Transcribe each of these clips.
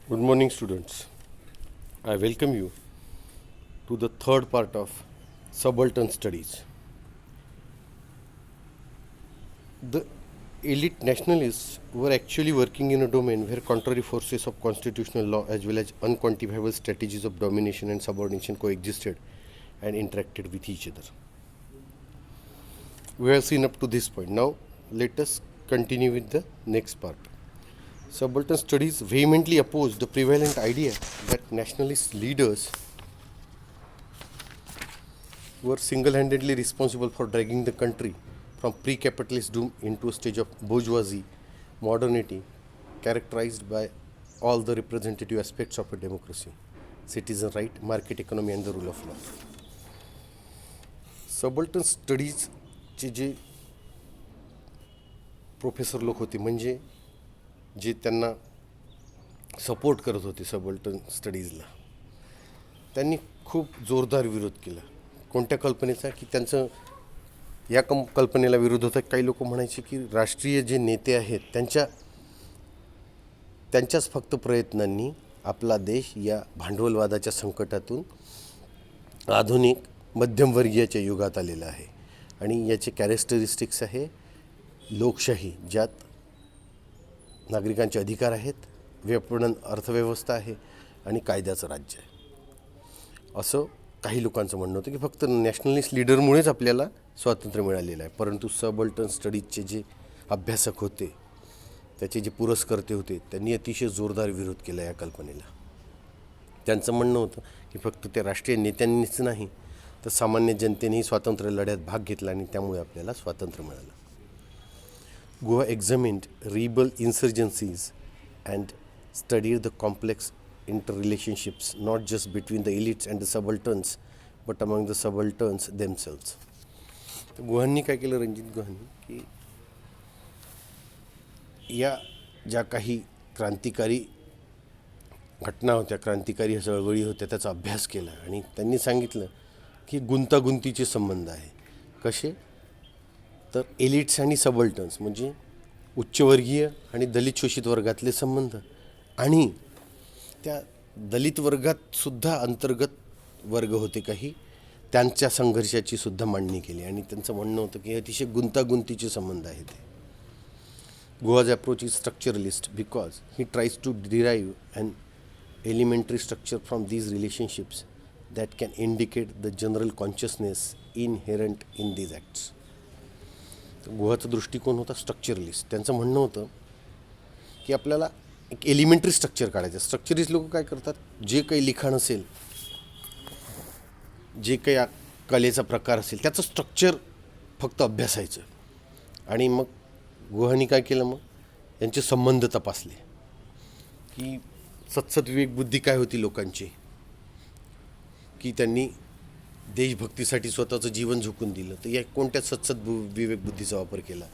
Good morning, students. I welcome you to the third part of subaltern studies. The elite nationalists were actually working in a domain where contrary forces of constitutional law as well as unquantifiable strategies of domination and subordination coexisted and interacted with each other. We have seen up to this point. Now, let us continue with the next part. Subaltern studies vehemently oppose the prevalent idea that nationalist leaders were single-handedly responsible for dragging the country from pre-capitalist doom into a stage of bourgeoisie modernity characterized by all the representative aspects of a democracy: citizen right, market economy and the rule of law. Subaltern स्टडीजचे जे professor लोक होते, म्हणजे जे त्यांना support करत होते subaltern स्टडीजला, त्यांनी खूप जोरदार विरोध केला. कोणत्या कल्पनेचा? की त्यांचं या कल्पनेला विरोध होता. काही लोक म्हणायचे की राष्ट्रीय जे नेते आहेत त्यांच्याच फक्त प्रयत्नांनी आपला देश या भांडवलवादाच्या संकटातून आधुनिक मध्यमवर्गीयाच्या युगात आलेला आहे. आणि याचे कॅरेक्टरिस्टिक्स आहे लोकशाही, ज्यात नागरिकांचे अधिकार आहेत, विपणन अर्थव्यवस्था आहे आणि कायद्याचं राज्य आहे. असं काही लोकांचं म्हणणं होतं की फक्त नॅशनलिस्ट लीडरमुळेच आपल्याला स्वातंत्र्य मिळालेलं आहे. परंतु सबल्टन स्टडीजचे जे अभ्यासक होते, त्याचे जे पुरस्कर्ते होते, त्यांनी अतिशय जोरदार विरोध केला या कल्पनेला. त्यांचं म्हणणं होतं की फक्त त्या राष्ट्रीय नेत्यांनीच नाही तर सामान्य जनतेनेही स्वातंत्र्य लढ्यात भाग घेतला आणि त्यामुळे आपल्याला स्वातंत्र्य मिळालं. Goa examined rebel insurgencies and studied the complex interrelationships not just between the elites and the subalterns but among the subalterns themselves. तर गुहांनी काय केलं, रणजित गुहांनी, की या ज्या काही क्रांतिकारी घटना होत्या, क्रांतिकारी चळवळी होत्या, त्याचा अभ्यास केला आणि त्यांनी सांगितलं की गुंतागुंतीचे संबंध आहे. कसे? तर एलिट्स आणि सबल्टन्स म्हणजे उच्चवर्गीय आणि दलित शोषित वर्गातले संबंध, आणि त्या दलित वर्गातसुद्धा अंतर्गत वर्ग होते काही, त्यांच्या संघर्षाची सुद्धा मांडणी केली. आणि त्यांचं म्हणणं होतं की अतिशय गुंतागुंतीचे संबंध आहेत. Guha's approach is structuralist because he tries to derive an elementary structure from these relationships that can indicate the general consciousness inherent in these acts. गुहाचा दृष्टिकोन होता स्ट्रक्चरलिस्ट. त्यांचं म्हणणं होतं की आपल्याला एक एलिमेंटरी स्ट्रक्चर काढायचं. स्ट्रक्चरिस्ट लोक काय करतात, जे काही लिखाण असेल, जे काही कलेचा प्रकार असेल, त्याचं स्ट्रक्चर फक्त अभ्यासायचं. आणि मग गुहांनी काय केलं, मग यांचे संबंध तपासले की सत्सद विवेकबुद्धी काय होती लोकांची, की त्यांनी देशभक्तीसाठी स्वतःचं जीवन झोकून दिलं, तर या कोणत्या सत्सद विवेकबुद्धीचा वापर केला,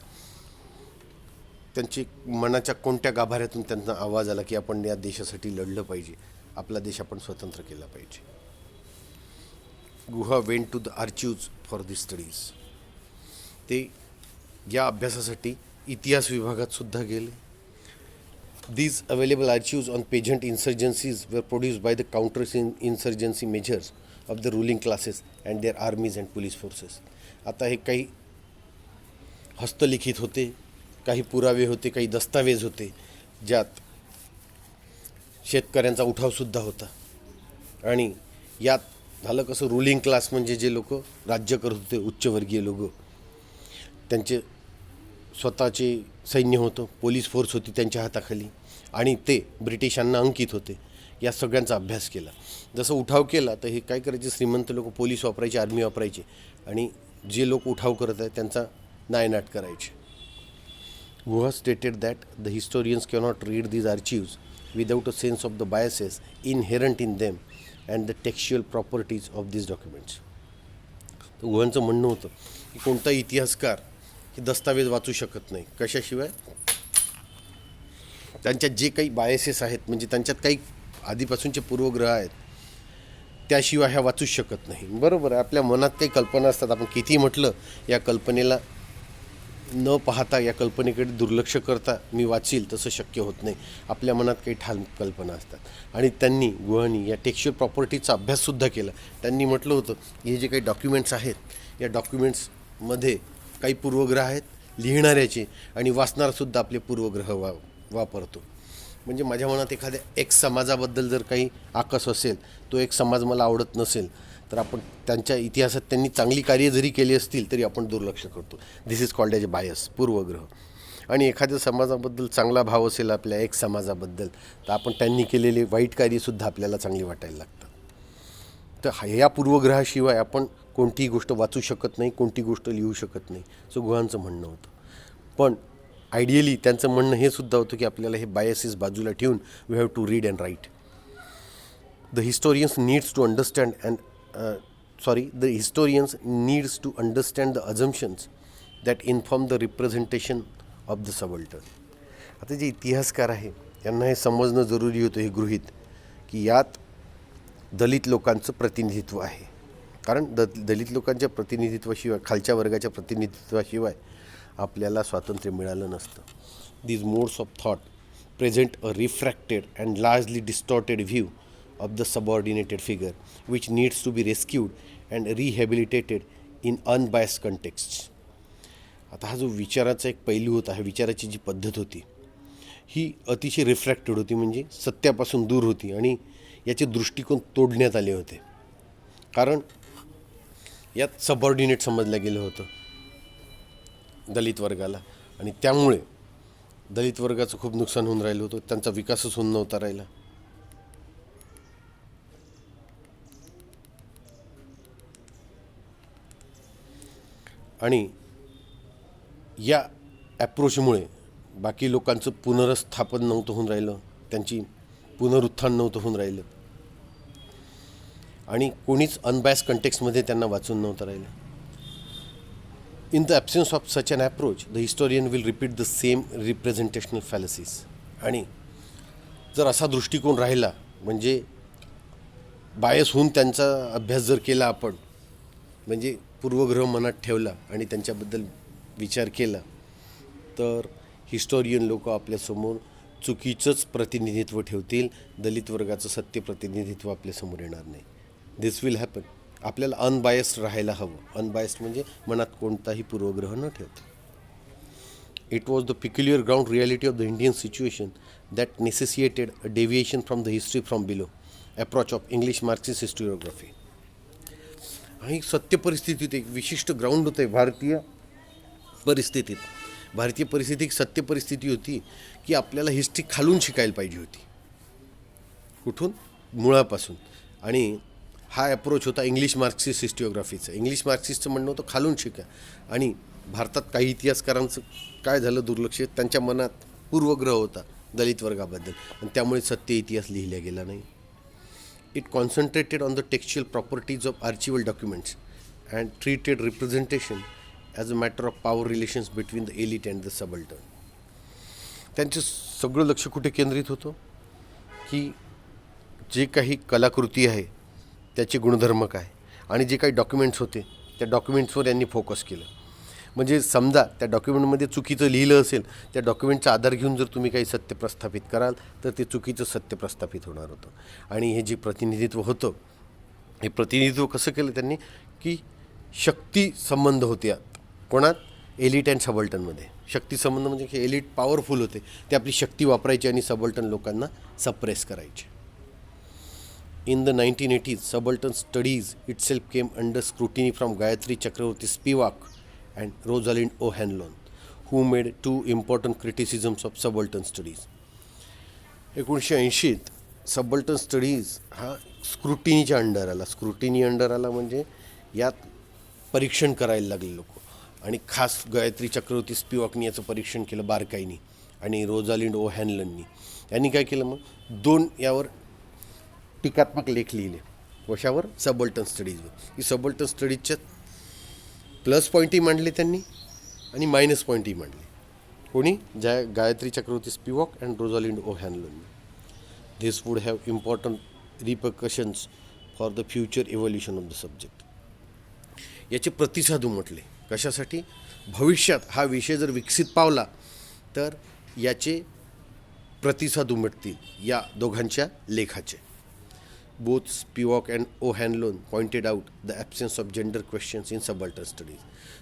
त्यांची मनाच्या कोणत्या गाभाऱ्यातून त्यांना आवाज आला की आपण या देशासाठी लढलं पाहिजे, आपला देश आपण स्वतंत्र केला पाहिजे. Guha went to the archives for this studies. ते या अभ्यासासाठी इतिहास विभागात सुद्धा गेले. These available archives on peasant insurgencies were produced by the counter-insurgency measures of the ruling classes and their armies and police forces. आता हे काही हस्तलिखित होते, काही पुरावे होते, काही दस्तावेज होते, ज्यात शेतकऱ्यांचा उठावसुद्धा होता. आणि यात झालं कसं, रुलिंग क्लास म्हणजे जे लोक राज्य करत होते, उच्चवर्गीय लोक, त्यांचे स्वतःचे सैन्य होतं, पोलीस फोर्स होती त्यांच्या हाताखाली, आणि ते ब्रिटिशांना अंकित होते. या सगळ्यांचा अभ्यास केला. जसं उठाव केला तर हे काय करायचे, श्रीमंत लोक पोलीस वापरायचे, आर्मी वापरायचे, आणि जे लोक उठाव करत आहेत त्यांचा नायनाट करायचे. Guha stated that the historians cannot read these archives without a sense of the biases inherent in them and the textual properties of these documents. तर गुहांचं म्हणणं होतं की कोणता इतिहासकार हे दस्तावेज वाचू शकत नाही कशाशिवाय, त्यांच्यात जे काही बायसेस आहेत, म्हणजे त्यांच्यात काही आधीपासूनचे पूर्वग्रह आहेत, त्याशिवाय ह्या वाचूच शकत नाही. बरोबर आहे, आपल्या मनात काही कल्पना असतात, आपण किती म्हटलं या कल्पनेला न पाहता या कल्पनेकडे दुर्लक्ष करता मी वाचील तसं शक्य होत नाही. आपल्या मनात काही ठाम कल्पना असतात आणि त्यांनी गुहांनी या टेक्स्च्युअल प्रॉपर्टीचा अभ्याससुद्धा केला. त्यांनी म्हटलं होतं हे जे काही डॉक्युमेंट्स आहेत या डॉक्युमेंट्समध्ये काही पूर्वग्रह आहेत लिहिणाऱ्याचे आणि वाचणारासुद्धा आपले पूर्वग्रह वापरतो. म्हणजे माझ्या मनात एखाद्या एक समाजाबद्दल जर काही आकस असेल, तो एक समाज मला आवडत नसेल, तर आपण त्यांच्या इतिहासात त्यांनी चांगली कार्य जरी केली असतील तरी आपण दुर्लक्ष करतो. This is called as a bias, पूर्वग्रह. आणि एखाद्या समाजाबद्दल चांगला भाव असेल आपल्या एक समाजाबद्दल, तर आपण त्यांनी केलेले वाईट कार्यसुद्धा आपल्याला चांगली वाटायला लागतात. तर या पूर्वग्रहाशिवाय आपण कोणतीही गोष्ट वाचू शकत नाही, कोणती गोष्ट लिहू शकत नाही, असं गुहांचं म्हणणं होतं. पण आयडियली त्यांचं म्हणणं हे सुद्धा होतं की आपल्याला हे बायसेस बाजूला ठेवून we have to read and write. The historians needs to understand the historians needs to understand the assumptions that inform the representation of the subaltern. आता जे इतिहासकार आहे यांना हे समजणं जरुरी होतं, हे गृहीत की यात दलित लोकांचं प्रतिनिधित्व आहे. कारण दलित लोकांच्या प्रतिनिधित्वाशिवाय, खालच्या वर्गाच्या प्रतिनिधित्वाशिवाय आपल्याला स्वातंत्र्य मिळालं नसतं. These modes of thought present a refracted and largely distorted view of the subordinated figure, which needs to be rescued and rehabilitated in unbiased contexts. आता हा जो विचाराचा एक पैलू होता, हा विचाराची जी पद्धत होती ही अतिशय रिफ्रॅक्टेड होती, म्हणजे सत्यापासून दूर होती आणि याचे दृष्टिकोन तोडण्यात आले होते. कारण यात सबऑर्डिनेट समजलं गेलं होतं दलित वर्गाला आणि त्यामुळे दलित वर्गाचं खूप नुकसान होऊन राहिलं होतं, त्यांचा विकासच होऊन नव्हता राहिला. आणि या ॲप्रोचमुळे बाकी लोकांचं पुनर्स्थापन नव्हतं होऊन राहिलं, त्यांची पुनरुत्थान नव्हतं होऊन राहिलं आणि कोणीच अनबायस कंटेक्स्टमध्ये त्यांना वाचून नव्हतं राहिलं. In the absence of such an approach the historian will repeat the same representational fallacies. आणि जर असा दृष्टिकोन राहिला, म्हणजे बायस होऊन त्यांचा अभ्यास जर केला आपण, म्हणजे पूर्वग्रह मनात ठेवला आणि त्यांच्याबद्दल विचार केला, तर हिस्टोरियन लोक आपल्यासमोर चुकीचंच प्रतिनिधित्व ठेवतील, दलित वर्गाचं सत्य प्रतिनिधित्व आपल्यासमोर येणार नाही. This will happen. आपल्याला अनबायस्ड राहायला हवं. अनबायस्ड म्हणजे मनात कोणताही पूर्वग्रह न ठेवता. It was the peculiar ground reality of the Indian situation that necessitated a deviation from the history from below approach of English Marxist historiography. ही सत्य परिस्थितीत एक विशिष्ट ग्राउंड होतं आहे भारतीय परिस्थितीत. भारतीय परिस्थिती एक सत्य परिस्थिती होती की आपल्याला हिस्ट्री खालून शिकायला पाहिजे होती, कुठून, मुळापासून. आणि हा अप्रोच होता इंग्लिश मार्क्सिस्ट हिस्टोरिओग्राफीचा. इंग्लिश मार्क्सिस्टचं म्हणणं होतं खालून शिका. आणि भारतात काही इतिहासकारांचं काय झालं, दुर्लक्ष, त्यांच्या मनात पूर्वग्रह होता दलित वर्गाबद्दल आणि त्यामुळे सत्य इतिहास लिहिला गेला नाही. It concentrated on the textual properties of archival documents and treated representation as a matter of power relations between the elite and the subaltern. त्यांचं सगळं लक्ष कुठे केंद्रित होतं की जे काही कलाकृती आहे त्याचे गुणधर्म काय आणि जे काही डॉक्युमेंट्स होते त्या डॉक्युमेंट्सवर यांनी फोकस केलं. म्हणजे समजा त्या डॉक्युमेंटमध्ये चुकीचं लिहिलं असेल, त्या डॉक्युमेंटचा आधार घेऊन जर तुम्ही काही सत्य प्रस्थापित कराल तर ते चुकीचं सत्य प्रस्थापित होणार होतं. आणि हे जे प्रतिनिधित्व होतं, हे प्रतिनिधित्व कसं केलं त्यांनी की शक्ती संबंध होते कोणात, एलिट अँड सबल्टनमध्ये. शक्ती संबंध म्हणजे हे एलिट पॉवरफुल होते, ते आपली शक्ती वापरायची आणि सबल्टन लोकांना सप्रेस करायचे. In the 1980s, subaltern studies itself came under scrutiny from Gayatri Chakravarti Spivak and Rosalind O'Hanlon, who made two important criticisms of subaltern studies. 1980 subaltern studies हा स्क्रुटिनीच्या अंडर आला. Scrutiny under आला म्हणजे यात परीक्षण करायला लागले लोक, आणि खास गायत्री चक्रवर्ती स्पिवॉकनी याचं परीक्षण केलं बारकाईनी, आणि रोझालिंड ओहॅनलननी. यांनी काय केलं, मग दोन यावर टीकात्मक लेख लिहिले. कशावर, सबल्टन स्टडीजवर. ही सबल्टन स्टडीजच्या प्लस पॉईंटही मांडले त्यांनी आणि मायनस पॉईंटही मांडले. कोणी, Gayatri Chakravorty Spivak and Rosalind ओहॅनलननी. This would have important repercussions for the future evolution of the subject. याचे प्रतिसाद उमटले. कशासाठी, भविष्यात हा विषय जर विकसित पावला तर याचे प्रतिसाद उमटतील या दोघांच्या लेखाचे. Both Spivak and O'Hanlon pointed out the absence of gender questions in subaltern studies.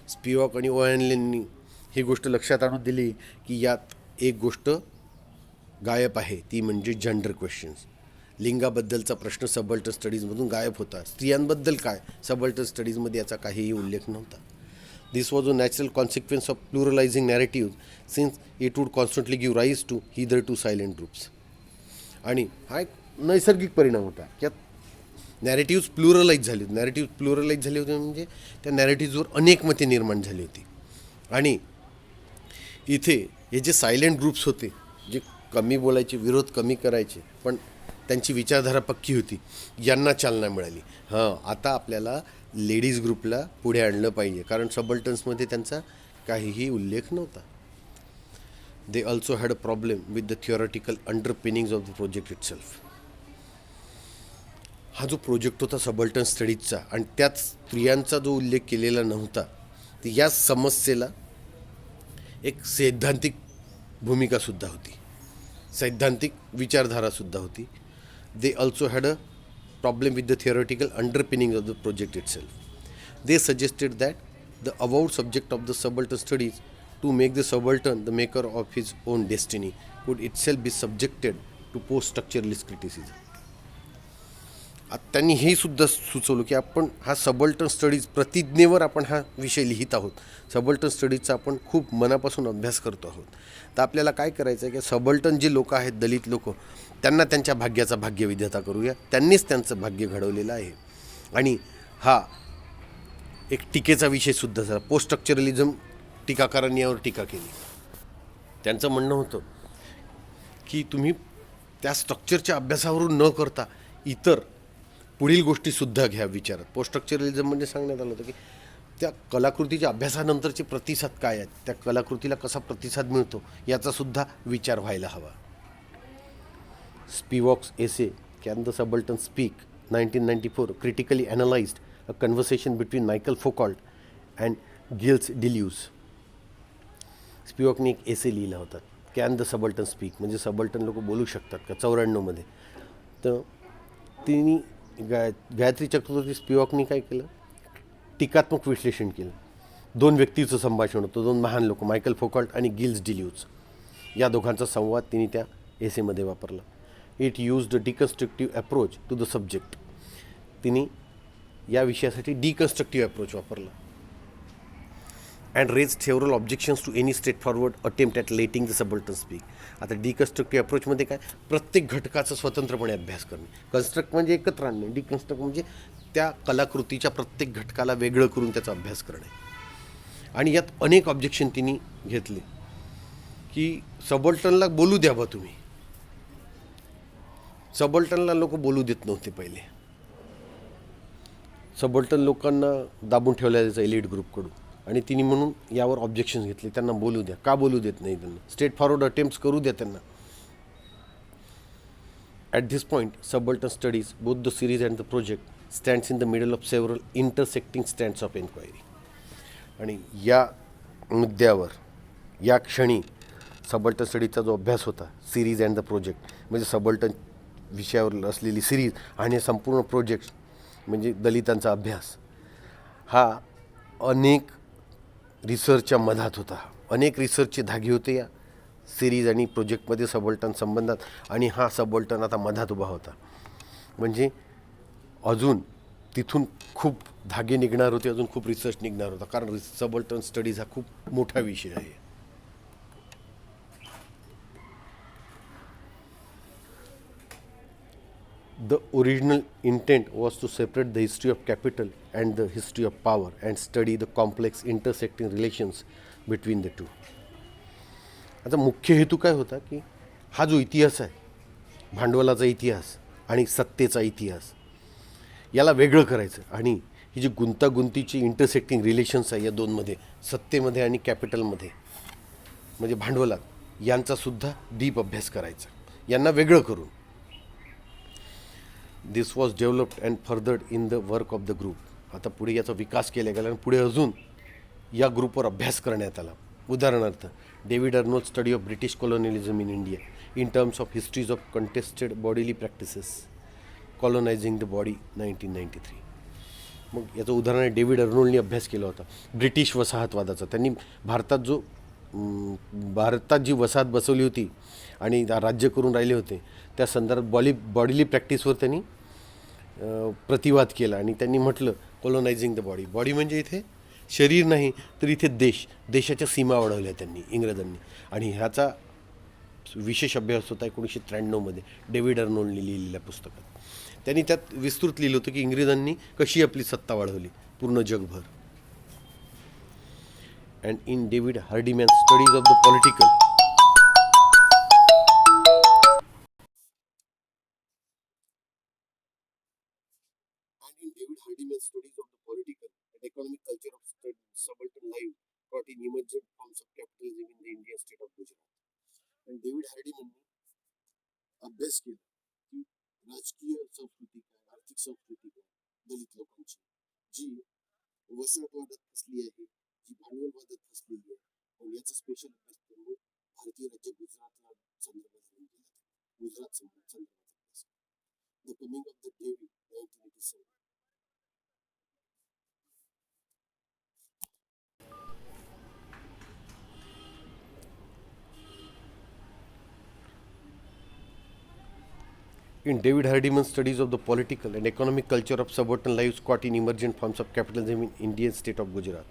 Spivak आणि ओहॅनलोननी ही गोष्ट लक्षात आणून दिली की यात एक गोष्ट गायब आहे, ती म्हणजे जेंडर क्वेश्चन्स. लिंगाबद्दलचा प्रश्न सबल्टन स्टडीजमधून गायब होता. स्त्रियांबद्दल काय सबल्टन स्टडीजमध्ये याचा काहीही उल्लेख नव्हता. This was a natural consequence of pluralizing narratives since it would constantly give rise to hitherto silent groups. आणि हा एक नैसर्गिक परिणाम होता की नॅरेटिव्ज प्लुरलाइज झाले होते म्हणजे त्या नॅरेटिव्जवर अनेक मते निर्माण झाली होती. आणि इथे हे जे सायलेंट ग्रुप्स होते, जे कमी बोलायचे, विरोध कमी करायचे, पण त्यांची विचारधारा पक्की होती, यांना चालना मिळाली. आता आपल्याला लेडीज ग्रुपला पुढे आणलं पाहिजे, कारण सबल्टन्समध्ये त्यांचा काहीही उल्लेख नव्हता. They also had a problem with the theoretical underpinnings of the project itself. हा जो प्रोजेक्ट होता सबल्टन स्टडीजचा आणि त्यात स्त्रियांचा जो उल्लेख केलेला नव्हता, तर या समस्येला एक सैद्धांतिक भूमिकासुद्धा होती, सैद्धांतिक विचारधारासुद्धा होती. दे also had a problem with the theoretical underpinning of the project itself. They suggested that the avowed subject of the subaltern studies, to make the subaltern the maker of his own destiny, could itself be subjected to post-structuralist criticism. त्यांनी हे सुद्धा सुचवलं की आपण हा subaltern studies प्रतिज्ञेवर आपण हा विषय लिहित आहोत, सबल्टन स्टडीजचा आपण खूप मनापासून अभ्यास करतो आहोत. तर आपल्याला काय करायचं आहे की सबल्टन जे लोक आहेत, दलित लोक, त्यांना त्यांच्या भाग्याचा भाग्यविधाता करूया. त्यांनीच त्यांचं भाग्य घडवलेलं आहे. आणि हा एक टीकेचा विषयसुद्धा झाला. पोस्ट स्ट्रक्चरलिझम टीकाकारांनी यावर टीका केली. त्यांचं म्हणणं होतं की तुम्ही त्या स्ट्रक्चरच्या अभ्यासावरून न करता इतर पुढील गोष्टीसुद्धा घ्या विचारात. पोस्ट स्ट्रक्चरलिझम म्हणजे सांगण्यात आलं होतं की त्या कलाकृतीच्या अभ्यासानंतरचे प्रतिसाद काय आहेत, त्या कलाकृतीला कसा प्रतिसाद मिळतो याचासुद्धा विचार व्हायला हवा. Spivak's essay, Can the Subaltern Speak, 1994, critically analyzed a conversation between Michael Foucault and Gilles Deleuze. स्पिवॉकने एक एसे लिहिला होता, कॅन द सबल्टन स्पीक, म्हणजे सबल्टन लोक बोलू शकतात का, 94मध्ये. तर तिने गायत्री चक्रवर्ती स्पिवॉकने काय केलं, टीकात्मक विश्लेषण केलं. दोन व्यक्तीचं संभाषण होतं, दोन महान लोक, मायकल फोकॉल्ट आणि गिल्स डिल्यूज, या दोघांचा संवाद तिने त्या एसेमध्ये वापरला. It used a deconstructive approach to the subject. तिने या विषयासाठी डिकन्स्ट्रक्टिव्ह अप्रोच वापरला. And raise several objections to any straightforward attempt at letting the subaltern speak. आता डिकन्स्ट्रक्टिव्ह अप्रोचमध्ये काय, प्रत्येक घटकाचा स्वतंत्रपणे अभ्यास करणे. कन्स्ट्रक्ट म्हणजे एकत्र आणणे, डिकन्स्ट्रक्ट म्हणजे त्या कलाकृतीच्या प्रत्येक घटकाला वेगळं करून त्याचा अभ्यास करणे. आणि यात अनेक ऑब्जेक्शन तिने घेतले की सबल्टनला बोलू द्या बा तुम्ही. सबल्टनला लोक बोलू देत नव्हते पहिले. सबल्टन लोकांना दाबून ठेवल्या जायचं एलिट ग्रुपकडून, आणि तिने म्हणून यावर ऑब्जेक्शन घेतले. त्यांना बोलू द्या, का बोलू देत नाही त्यांना, स्ट्रेट फॉरवर्ड अटेम्प्ट्स करू द्या त्यांना. At this point subaltern studies both the series and the project stands in the middle of several intersecting stands of enquiry. आणि या मुद्द्यावर या क्षणी सबल्टन स्टडीजचा जो अभ्यास होता, सिरीज अँड द प्रोजेक्ट म्हणजे सबल्टन विषयावर असलेली सिरीज आणि संपूर्ण प्रोजेक्ट म्हणजे दलितांचा अभ्यास, हा अनेक रिसर्चच्या मधात होता. अनेक रिसर्चचे धागे होते या सिरीज आणि प्रोजेक्टमध्ये सबल्टन संबंधात, आणि हा सबल्टन आता मधात उभा होता. म्हणजे अजून तिथून खूप धागे निघणार होते, अजून खूप रिसर्च निघणार होता, कारण सबल्टन स्टडीज हा खूप मोठा विषय आहे. The original intent was to separate the history of capital and the history of power and study the complex intersecting relations between the two. आता मुख्य हेतू काय होता की हा जो इतिहास आहे, भांडवलाचा इतिहास आणि सत्तेचा इतिहास, याला वेगळं करायचं. आणि ही जी गुंतागुंतीची इंटरसेक्टिंग रिलेशन्स आहे या दोनमध्ये, सत्तेमध्ये आणि कॅपिटलमध्ये म्हणजे भांडवलात, यांचासुद्धा डीप अभ्यास करायचा, यांना वेगळं करून. This was developed and furthered in the work of the group. आता पुढे याचा विकास केला गेला आणि पुढे अजून या ग्रुपवर अभ्यास करण्यात आला. उदाहरणार्थ David Arnold study of British colonialism in India in terms of histories of contested bodily practices colonising the body 1993. मग याचं उदाहरण आहे, डेव्हिड अर्नोल्डनी अभ्यास केला होता ब्रिटिश वसाहतवादाचा. त्यांनी भारतात जी वसाहत बसवली होती आणि राज्य करून राहिले होते त्या संदर्भात बॉडीली प्रॅक्टिसवर त्यांनी प्रतिवाद केला आणि त्यांनी म्हटलं कॉलोनायझिंग द बॉडी. बॉडी म्हणजे इथे शरीर नाही तर इथे देशाच्या सीमा वाढवल्या त्यांनी इंग्रजांनी. आणि ह्याचा विशेष अभ्यास होता 1993 डेव्हिड अर्नोल्डनी लिहिलेल्या पुस्तकात. त्यांनी त्यात विस्तृत लिहिलं होतं की इंग्रजांनी कशी आपली सत्ता वाढवली पूर्ण जगभर. And in David Hardiman studies of the political and economic culture of subaltern life got in emergent forms of capitalism in the Indian state of Gujarat. आणि डेव्हिड हार्डीमॅननी अभ्यास केला की राजकीय संस्कृती काय, आर्थिक संस्कृती काय दलित लोकांची, जी वसाहतवादात फसली आहे, जी भांडवलवादात फसलेली आहे. आणि याचा स्पेशल अभ्यास करून भारतीय राज्य गुजरातला संदर्भात घेऊन गेला. गुजरात संदर्भात अभ्यास. The coming of the David 1987. In David Hardiman's studies of the political and economic culture of subaltern lives caught in emergent forms of capitalism in Indian state of Gujarat.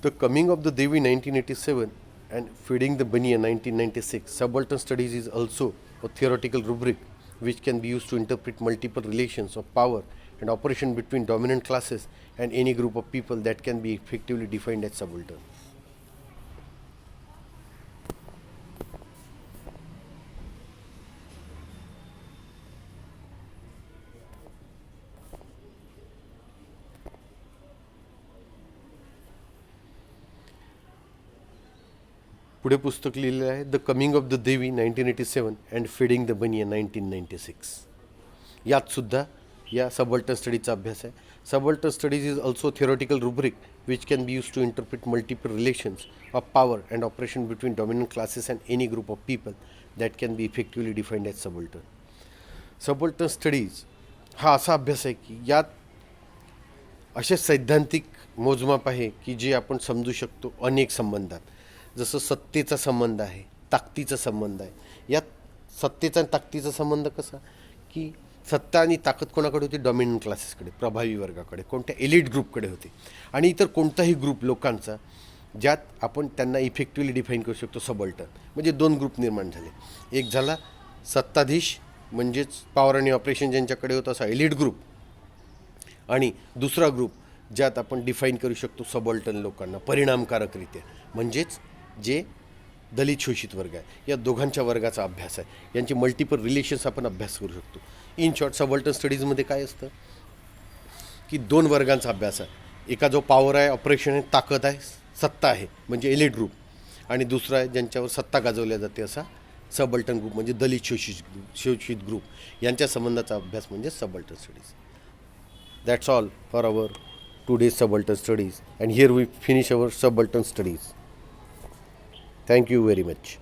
The Coming of the Devi 1987 and Feeding the Bunny 1996, subaltern studies is also a theoretical rubric which can be used to interpret multiple relations of power and operation between dominant classes and any group of people that can be effectively defined as subaltern. पुढे पुस्तक लिहिलेलं आहे the coming of the देवी 1987 and feeding the बनी 1996. यात सुद्धा या subaltern स्टडीचा अभ्यास आहे. Subaltern studies is also theoretical rubric which can be use to interpret multiple relations of power and operation between dominant classes and any group of people that can be effectively defined as subaltern. Subaltern studies हा असा अभ्यास आहे की यात असे सैद्धांतिक मोजमाप आहे की जे आपण समजू शकतो अनेक संबंधात. जसं सत्तेचा संबंध आहे, ताकदीचा संबंध आहे. यात सत्तेचा आणि ताकदीचा संबंध कसा की सत्ता आणि ताकद कोणाकडे होती, डॉमिनंट क्लासेसकडे, प्रभावी वर्गाकडे, कोणत्या एलिट ग्रुपकडे होते. आणि इतर कोणताही ग्रुप लोकांचा ज्यात आपण त्यांना इफेक्टिव्हली डिफाईन करू शकतो सबल्टन. म्हणजे दोन ग्रुप निर्माण झाले. एक झाला सत्ताधीश म्हणजेच पॉवर आणि ऑपरेशन ज्यांच्याकडे होतं असा एलिट ग्रुप, आणि दुसरा ग्रुप ज्यात आपण डिफाईन करू शकतो सबल्टन लोकांना परिणामकारकरित्या, म्हणजेच जे दलित शोषित वर्ग आहे. या दोघांच्या वर्गाचा अभ्यास आहे. यांचे मल्टिपल रिलेशन्स आपण अभ्यास करू शकतो. इन शॉर्ट सबल्टन स्टडीजमध्ये काय असतं की दोन वर्गांचा अभ्यास आहे. एका जो पॉवर आहे, ऑपरेशन आहे, ताकद आहे, सत्ता आहे म्हणजे एलिट ग्रुप, आणि दुसरा आहे ज्यांच्यावर सत्ता गाजवल्या जाते असा सबल्टन ग्रुप म्हणजे दलित शोषित ग्रुप. यांच्या संबंधाचा अभ्यास म्हणजे subaltern studies. That's all for our today's subaltern studies, and here we finish our subaltern studies. Thank you very much.